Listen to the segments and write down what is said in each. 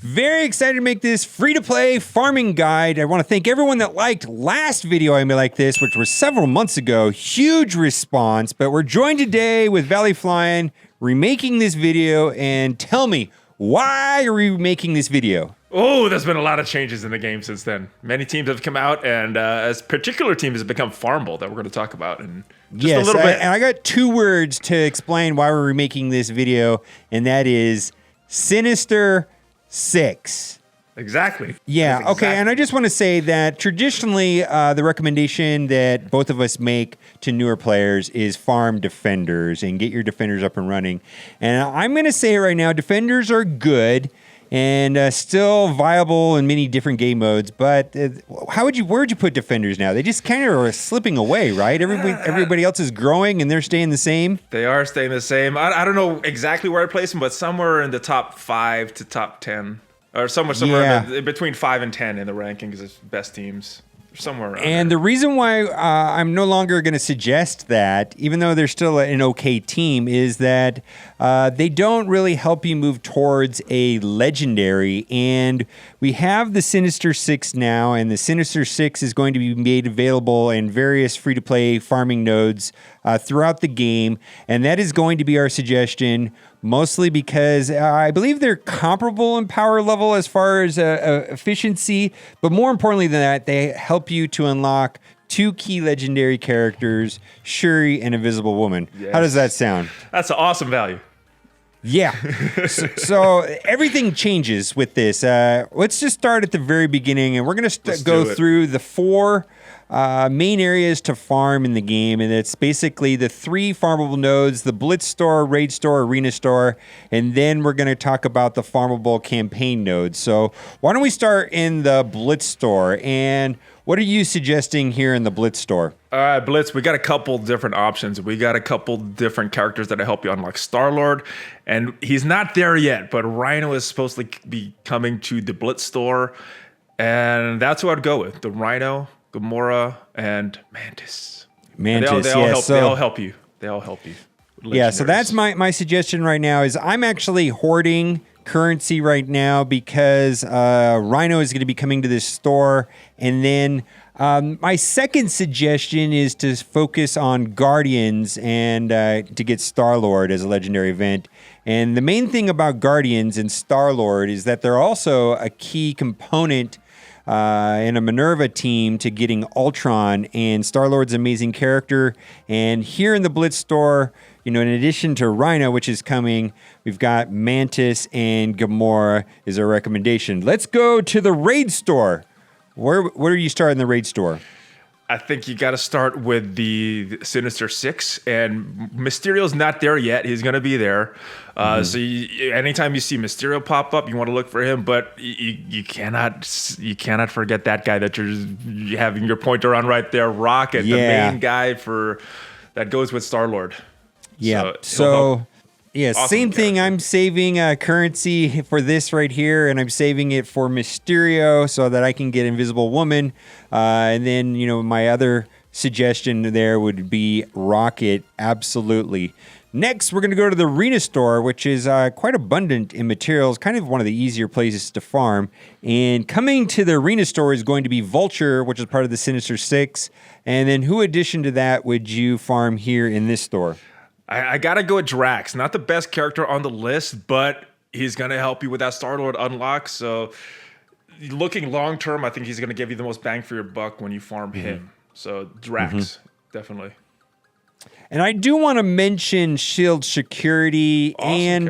Very excited to make this free-to-play farming guide. I want to thank everyone that liked last video I made like this, which was several months ago. Huge response, but we're joined today with Valley Flying, remaking this video, and tell me, why are we making this video? Oh, there's been a lot of changes in the game since then. Many teams have come out, and a particular team has become farmable that we're going to talk about in just a little bit. And I got two words to explain why we're remaking this video, and that is Sinister 6. Exactly. Yeah, That's exactly. okay, and I just want to say that traditionally the recommendation that both of us make to newer players is farm defenders and get your defenders up and running. And I'm going to say right now, defenders are good and still viable in many different game modes, but where would you put defenders now? They just kind of are slipping away, right? Everybody else is growing and they're staying the same. They are staying the same. I don't know exactly where I place them, but somewhere in the top 5 to top 10. Or somewhere in between 5 and 10 in the rankings of best teams. Somewhere around And there. the reason why I'm no longer going to suggest that, even though they're still an okay team, is that they don't really help you move towards a legendary. And we have the Sinister 6 now, and the Sinister 6 is going to be made available in various free-to-play farming nodes throughout the game. And that is going to be our suggestion, mostly because I believe they're comparable in power level as far as efficiency, but more importantly than that, they help you to unlock 2 key legendary characters, Shuri and Invisible Woman. Yes. How does that sound? That's an awesome value. Yeah. so everything changes with this. Let's just start at the very beginning, and we're going to go through the 4 main areas to farm in the game, and it's basically the 3 farmable nodes: the Blitz Store, Raid Store, Arena Store, and then we're going to talk about the farmable campaign nodes. So why don't we start in the Blitz Store, and what are you suggesting here in the Blitz Store? All right, Blitz, we got a couple different options. We got a couple different characters that help you unlock Star-Lord, and he's not there yet, but Rhino is supposed to be coming to the Blitz Store, and that's who I'd go with: the Rhino, Gamora, and Mantis. They all help you. They all help you. Yeah, so that's my suggestion right now. Is I'm actually hoarding currency right now because Rhino is going to be coming to this store. And then my second suggestion is to focus on Guardians and to get Star-Lord as a legendary event. And the main thing about Guardians and Star-Lord is that they're also a key component in a Minerva team to getting Ultron, and Star-Lord's an amazing character. And here in the Blitz Store, you know, in addition to Rhino, which is coming, we've got Mantis and Gamora is our recommendation. Let's go to the Raid Store. Where do you start in the Raid Store? I think you got to start with the Sinister 6, and Mysterio's not there yet. He's going to be there. So anytime you see Mysterio pop up, you want to look for him, but you cannot forget that guy that you're having your pointer on right there, Rocket, the main guy that goes with Star-Lord. Yeah. So awesome same thing. I'm saving currency for this right here, and I'm saving it for Mysterio so that I can get Invisible Woman. And then, you know, my other suggestion there would be Rocket. Absolutely. Next, we're going to go to the Arena Store, which is quite abundant in materials, kind of one of the easier places to farm. And coming to the Arena Store is going to be Vulture, which is part of the Sinister 6. And then who addition to that would you farm here in this store? I got to go with Drax. Not the best character on the list, but he's going to help you with that Star-Lord unlock. So looking long-term, I think he's going to give you the most bang for your buck when you farm him. So Drax, definitely. And I do want to mention Shield Security, and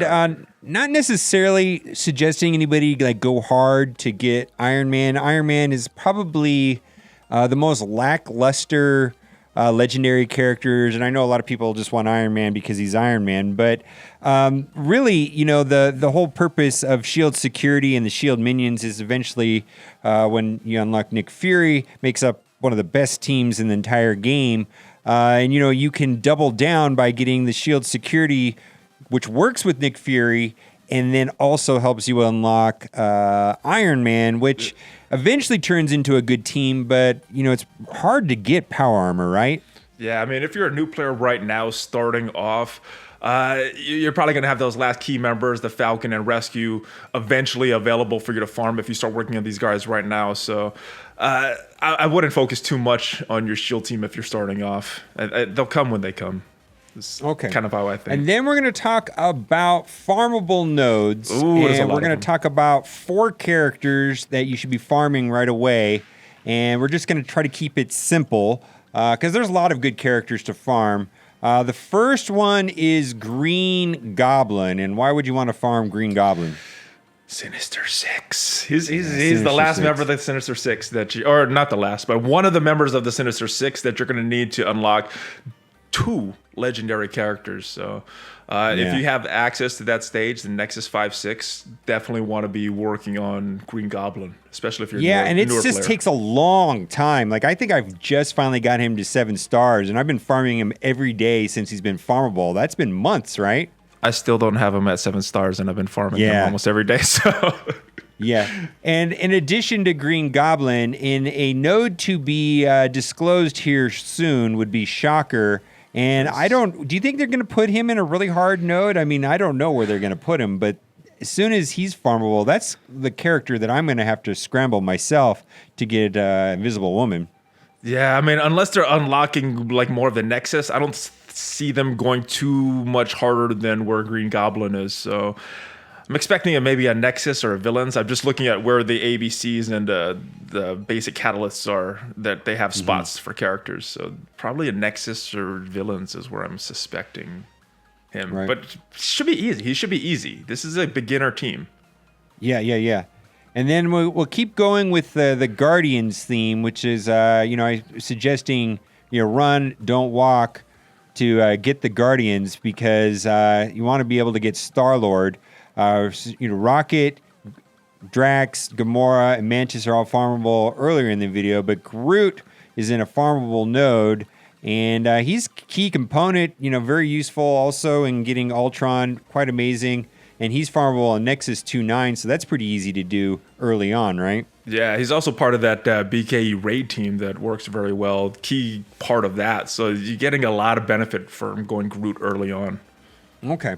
not necessarily suggesting anybody like go hard to get Iron Man. Iron Man is probably the most lackluster legendary characters, and I know a lot of people just want Iron Man because he's Iron Man, but really, you know, the whole purpose of Shield Security and the Shield minions is eventually when you unlock Nick Fury, makes up one of the best teams in the entire game, and you know, you can double down by getting the Shield Security, which works with Nick Fury, and then also helps you unlock Iron Man, which eventually turns into a good team, but, you know, it's hard to get power armor, right? Yeah, I mean, if you're a new player right now starting off, you're probably going to have those last key members, the Falcon and Rescue, eventually available for you to farm if you start working on these guys right now. So I wouldn't focus too much on your shield team if you're starting off. They'll come when they come. Okay. Kind of how I think. And then we're going to talk about farmable nodes. Ooh, and we're going to talk about 4 characters that you should be farming right away. And we're just going to try to keep it simple because there's a lot of good characters to farm. The first one is Green Goblin. And why would you want to farm Green Goblin? Sinister Six. He's the last member of the Sinister Six or not the last, but one of the members of the Sinister Six that you're going to need to unlock 2 legendary characters. So if you have access to that stage, the Nexus 5-6, definitely want to be working on Green Goblin, especially if you're and it newer just player. takes a long time. Like, I think I've just finally got him to 7 stars, and I've been farming him every day since he's been farmable. That's been months, right? I still don't have him at 7 stars, and I've been farming him almost every day. So yeah. And in addition to Green Goblin, in a node to be disclosed here soon would be Shocker. And do you think they're going to put him in a really hard node? I mean, I don't know where they're going to put him, but as soon as he's farmable, that's the character that I'm going to have to scramble myself to get Invisible Woman. Yeah, I mean, unless they're unlocking like more of the Nexus, I don't see them going too much harder than where Green Goblin is. So I'm expecting maybe a Nexus or a Villains. I'm just looking at where the ABCs and the basic catalysts are that they have spots for characters. So probably a Nexus or Villains is where I'm suspecting him. Right. But it should be easy. He should be easy. This is a beginner team. Yeah. And then we'll keep going with the Guardians theme, which is suggesting run, don't walk to get the Guardians because you want to be able to get Star-Lord. Rocket, Drax, Gamora, and Mantis are all farmable earlier in the video, but Groot is in a farmable node, and he's a key component, very useful also in getting Ultron, quite amazing, and he's farmable on Nexus 2-9, so that's pretty easy to do early on, right? Yeah, he's also part of that BKE raid team that works very well, key part of that, so you're getting a lot of benefit from going Groot early on. Okay.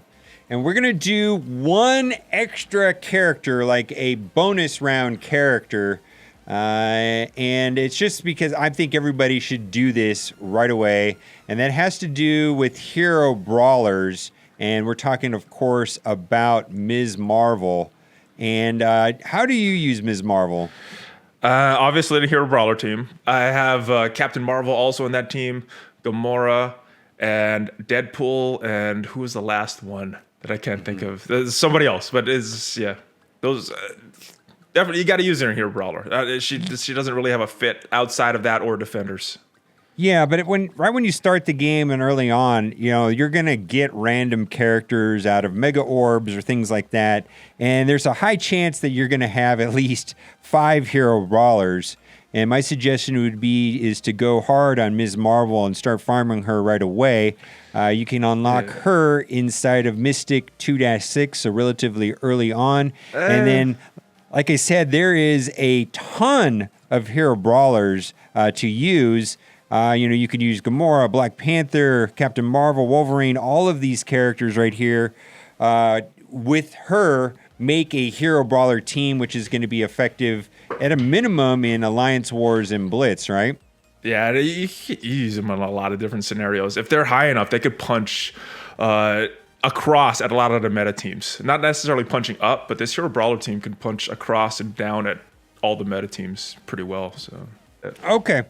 And we're going to do one extra character, like a bonus round character. And it's just because I think everybody should do this right away. And that has to do with hero brawlers. And we're talking, of course, about Ms. Marvel. And how do you use Ms. Marvel? Obviously, the hero brawler team. I have Captain Marvel also in that team, Gamora, and Deadpool. And who was the last one that I can't think of? There's somebody else, but those definitely you got to use her in hero brawler. She doesn't really have a fit outside of that or defenders. Yeah, but right when you start the game and early on, you're gonna get random characters out of mega orbs or things like that, and there's a high chance that you're gonna have at least 5 hero brawlers. And my suggestion is to go hard on Ms. Marvel and start farming her right away. You can unlock her inside of Mystic 2-6, so relatively early on. And then, like I said, there is a ton of hero brawlers to use. You could use Gamora, Black Panther, Captain Marvel, Wolverine, all of these characters right here. With her, make a hero brawler team, which is going to be effective at a minimum in Alliance Wars and Blitz, right? Yeah, you use them in a lot of different scenarios. If they're high enough, they could punch across at a lot of the meta teams. Not necessarily punching up, but this hero brawler team can punch across and down at all the meta teams pretty well. So. Okay.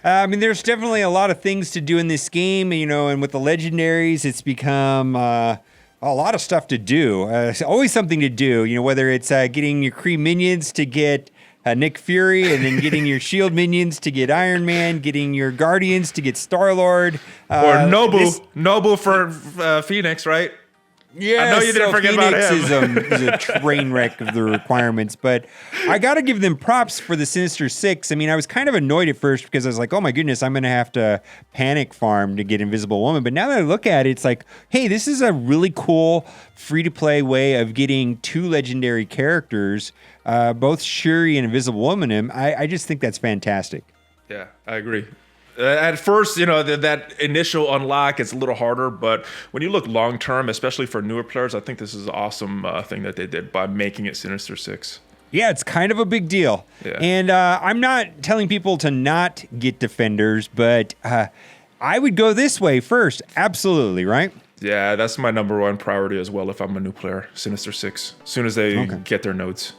There's definitely a lot of things to do in this game, and with the legendaries, it's become a lot of stuff to do. It's always something to do, whether it's getting your Kree minions to get Nick Fury, and then getting your Shield minions to get Iron Man, getting your Guardians to get Star-Lord. Or Nobu for Phoenix, right? Yeah, I know you didn't forget about him. is a train wreck of the requirements, but I got to give them props for the Sinister Six. I was kind of annoyed at first because I was like, oh my goodness, I'm going to have to panic farm to get Invisible Woman. But now that I look at it, it's like, hey, this is a really cool free-to-play way of getting 2 legendary characters, both Shuri and Invisible Woman. I just think that's fantastic. Yeah, I agree. At first, that initial unlock is a little harder, but when you look long term, especially for newer players, I think this is an awesome thing that they did by making it Sinister Six. Yeah, it's kind of a big deal. Yeah. And I'm not telling people to not get Defenders, but I would go this way first. Absolutely, right? Yeah, that's my number one priority as well if I'm a new player. Sinister Six, as soon as they get their notes.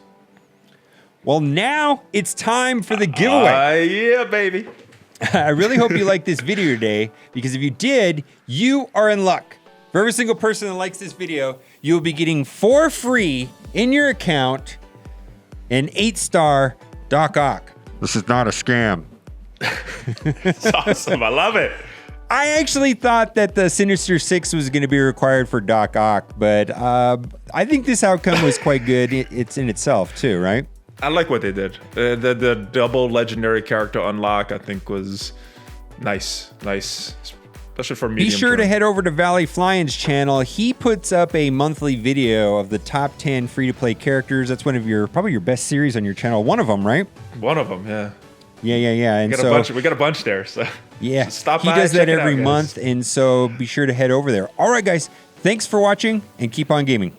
Well, now it's time for the giveaway. Yeah, baby. I really hope you liked this video today, because if you did, you are in luck. For every single person that likes this video, you will be getting for free in your account an 8-star Doc Ock. This is not a scam. It's awesome. I love it. I actually thought that the Sinister Six was going to be required for Doc Ock, but I think this outcome was quite good. It's in itself too, right? I like what they did. The double legendary character unlock, I think, was nice, especially for medium. Be sure to head over to Valley Flying's channel. He puts up a monthly video of the top 10 free-to-play characters. That's one of probably your best series on your channel. One of them, right? One of them, yeah. Yeah. And we got a bunch there. So yeah, stop he by. Does that every month, and so be sure to head over there. All right, guys, thanks for watching, and keep on gaming.